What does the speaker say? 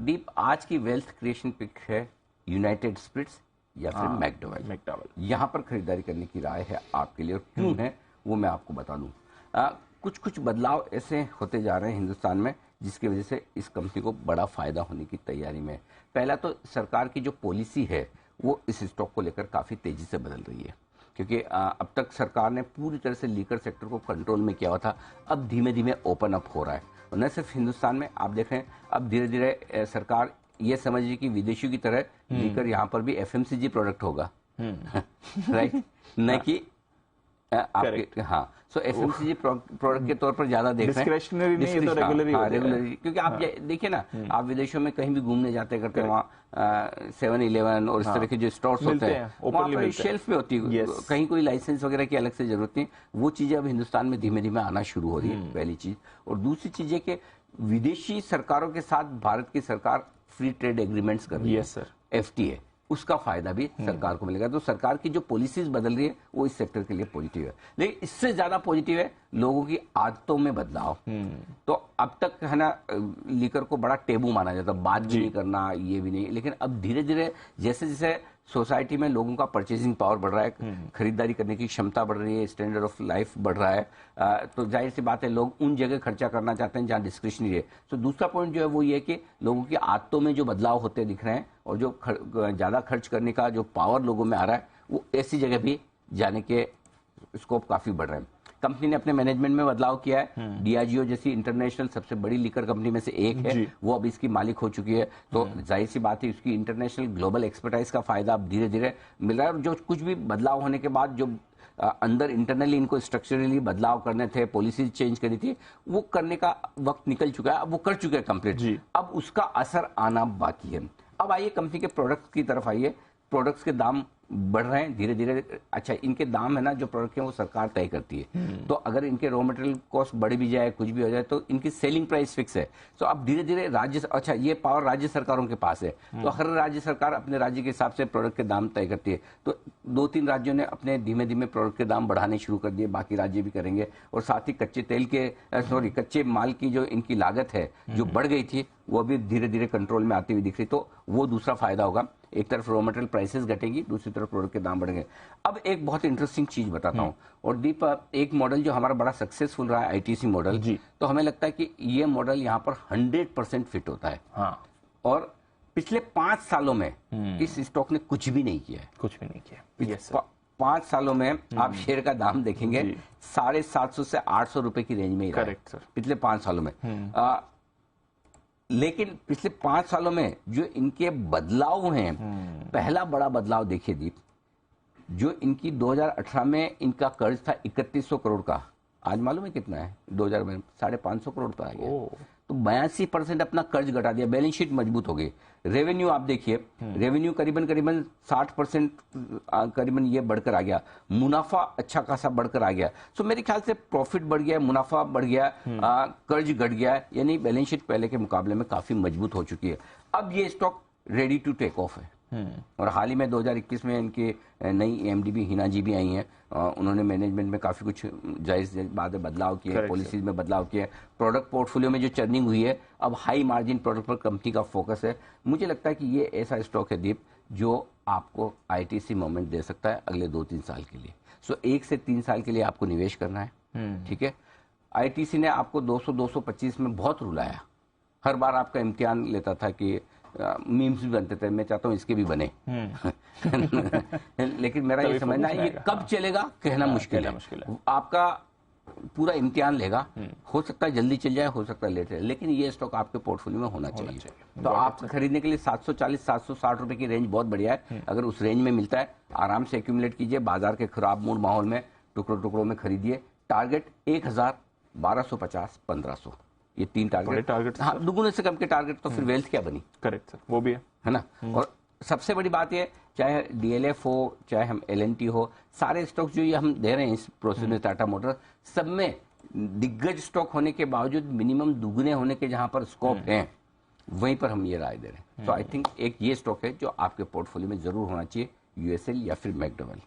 दीप, आज की wealth creation pick है यूनाइटेड स्पिरिट्स या फिर मैकडॉवेल। यहाँ पर खरीदारी करने की राय है आपके लिए, और क्यों है वो मैं आपको बता दूं। कुछ कुछ बदलाव ऐसे होते जा रहे हैं हिंदुस्तान में जिसकी वजह से इस कंपनी को बड़ा फायदा होने की तैयारी में है। पहला तो सरकार की जो पॉलिसी है वो इस स्टॉक को लेकर काफी तेजी से बदल रही है, क्योंकि अब तक सरकार ने पूरी तरह से लीकर सेक्टर को कंट्रोल में किया हुआ था, अब धीमे धीमे ओपन अप हो रहा है। और न सिर्फ हिंदुस्तान में, आप देख रहे हैं अब धीरे धीरे सरकार ये समझ रही कि विदेशियों की तरह लीकर यहाँ पर भी एफएमसीजी प्रोडक्ट होगा, राइट, न कि आपके, हाँ, सो एफएमसीजी प्रोडक्ट के तौर पर ज्यादा देख रहे हैं, डिस्क्रिशनरी नहीं, ये तो रेगुलरली, क्योंकि आप देखिए ना, आप विदेशों में कहीं भी घूमने जाते करते हैं, वहाँ 7-Eleven और इस तरह के जो स्टोर्स होते हैं वहाँ पर शेल्फ में होती है, कहीं कोई लाइसेंस वगैरह की अलग से जरूरत नहीं। वो चीजें अब हिंदुस्तान में धीमे धीमे आना शुरू हो रही है, पहली चीज। और दूसरी चीज है कि विदेशी सरकारों के साथ भारत की सरकार फ्री ट्रेड एग्रीमेंट्स कर रही है, FTA, उसका फायदा भी सरकार को मिलेगा। तो सरकार की जो पॉलिसीज बदल रही है वो इस सेक्टर के लिए पॉजिटिव है। लेकिन इससे ज्यादा पॉजिटिव है लोगों की आदतों में बदलाव। तो अब तक है ना, लीकर को बड़ा टेबू माना जाता, बात भी नहीं करना, ये भी नहीं, लेकिन अब धीरे धीरे जैसे जैसे सोसाइटी में लोगों का परचेसिंग पावर बढ़ रहा है, खरीदारी करने की क्षमता बढ़ रही है, स्टैंडर्ड ऑफ लाइफ बढ़ रहा है, तो जाहिर सी बात है लोग उन जगह खर्चा करना चाहते हैं जहां डिस्क्रिशनरी है। तो दूसरा पॉइंट जो है वो ये है कि लोगों की आदतों में जो बदलाव होते दिख रहे हैं, और जो ज्यादा खर्च करने का जो पावर लोगों में आ रहा है, वो ऐसी जगह भी जाने के स्कोप काफी बढ़ रहे हैं। कंपनी ने अपने मैनेजमेंट में बदलाव किया है, डियाजियो जैसी इंटरनेशनल सबसे बड़ी लीकर कंपनी में से एक है, वो अब इसकी मालिक हो चुकी है। तो जाहिर सी बात है उसकी इंटरनेशनल ग्लोबल एक्सपर्टाइज का फायदा अब धीरे धीरे मिल रहा है। और जो कुछ भी बदलाव होने के बाद जो अंदर इंटरनली इनको स्ट्रक्चरली बदलाव करने थे, पॉलिसीज चेंज करी थी, वो करने का वक्त निकल चुका है, अब वो कर चुके हैं कंप्लीट, अब उसका असर आना बाकी है। अब आइए कंपनी के प्रोडक्ट्स की तरफ आइए। प्रोडक्ट्स के दाम बढ़ रहे हैं धीरे धीरे। अच्छा, इनके दाम है ना जो प्रोडक्ट है वो सरकार तय करती है, तो अगर इनके रॉ मटेरियल कॉस्ट बढ़ भी जाए, कुछ भी हो जाए, तो इनकी सेलिंग प्राइस फिक्स है। तो अब धीरे धीरे अच्छा, ये पावर राज्य सरकारों के पास है, तो हर राज्य सरकार अपने राज्य के हिसाब से प्रोडक्ट के दाम तय करती है। तो 2-3 राज्यों ने अपने धीमे धीमे प्रोडक्ट के दाम बढ़ाने शुरू कर दिए, बाकी राज्य भी करेंगे। और साथ ही कच्चे माल की जो इनकी लागत है जो बढ़ गई थी, वो भी धीरे धीरे कंट्रोल में आती हुई दिख रही, तो वो दूसरा फायदा होगा। एक तरफ रॉ मटेरियल प्राइसेस घटेगी, दूसरी तरफ प्रोडक्ट के दाम बढ़ेंगे। अब एक बहुत इंटरेस्टिंग चीज बताता हूं, और दीप, एक मॉडल जो हमारा बड़ा सक्सेसफुल रहा है, आईटीसी मॉडल, तो हमें लगता है कि ये मॉडल यहाँ पर 100% फिट होता है। और पिछले 5 सालों में इस स्टॉक ने कुछ भी नहीं किया है। 5 सालों में आप शेयर का दाम देखेंगे 750 से 800 रुपए की रेंज में ही रहा है पिछले 5 सालों में। लेकिन पिछले 5 सालों में जो इनके बदलाव हैं, पहला बड़ा बदलाव देखिए दीप, जो इनकी 2018 में इनका कर्ज था 3100 करोड़ का, आज मालूम है कितना है? 2000 में 550 करोड़ पर आ गया। तो 82% अपना कर्ज घटा दिया, बैलेंस शीट मजबूत हो गई। रेवेन्यू आप देखिए, रेवेन्यू करीबन 60% करीबन ये बढ़कर आ गया। मुनाफा अच्छा खासा बढ़कर आ गया। सो मेरे ख्याल से प्रॉफिट बढ़ गया, मुनाफा बढ़ गया, कर्ज घट गया, यानी बैलेंस शीट पहले के मुकाबले में काफी मजबूत हो चुकी है। अब ये stock ready to take off है। और हाल ही में 2021 में इनकी नई एमडी भी, हिना जी भी आई हैं, उन्होंने मैनेजमेंट में काफी कुछ जायज बात बदलाव किए, पॉलिसीज में बदलाव किए, प्रोडक्ट पोर्टफोलियो में जो चर्निंग हुई है, अब हाई मार्जिन प्रोडक्ट पर कंपनी का फोकस है। मुझे लगता है कि ये ऐसा स्टॉक है दीप जो आपको आईटीसी मोमेंट दे सकता है अगले 2-3 साल के लिए। सो 1 से 3 साल के लिए आपको निवेश करना है, ठीक है। आईटीसी ने आपको 200-225 में बहुत रुलाया, हर बार आपका इम्तिहान लेता था कि मीम्स भी बनते थे, मैं चाहता हूं इसके भी बने। लेकिन मेरा ये समझना है ये कब चलेगा कहना मुश्किल है। आपका पूरा इम्तिहान लेगा, हो सकता है जल्दी चल जाए, हो सकता है लेट जाए, लेकिन ये स्टॉक आपके पोर्टफोलियो में होना चाहिए। तो आप खरीदने के लिए 740-760 रुपए की रेंज बहुत बढ़िया है। अगर उस रेंज में मिलता है, आराम से एक्यूमुलेट कीजिए, बाजार के खराब मूड माहौल में टुकड़ों में खरीदिए। टारगेट 1000, 1250, 1500, ये 3 टारगेट। हाँ, दुगुने से कम के टारगेट तो फिर वेल्थ क्या बनी? करेक्ट सर, वो भी है ना। और सबसे बड़ी बात ये, चाहे डीएलएफ हो, चाहे हम एलएनटी हो, सारे स्टॉक जो ये हम दे रहे हैं इस प्रोसेस में, टाटा मोटर, सब में दिग्गज स्टॉक होने के बावजूद मिनिमम दुगुने होने के जहां पर स्कोप हैं, वहीं पर हम ये राय दे रहे हैं। तो आई थिंक एक ये स्टॉक है जो आपके पोर्टफोलियो में जरूर होना चाहिए, यूएसएल या फिर मैकडॉवेल।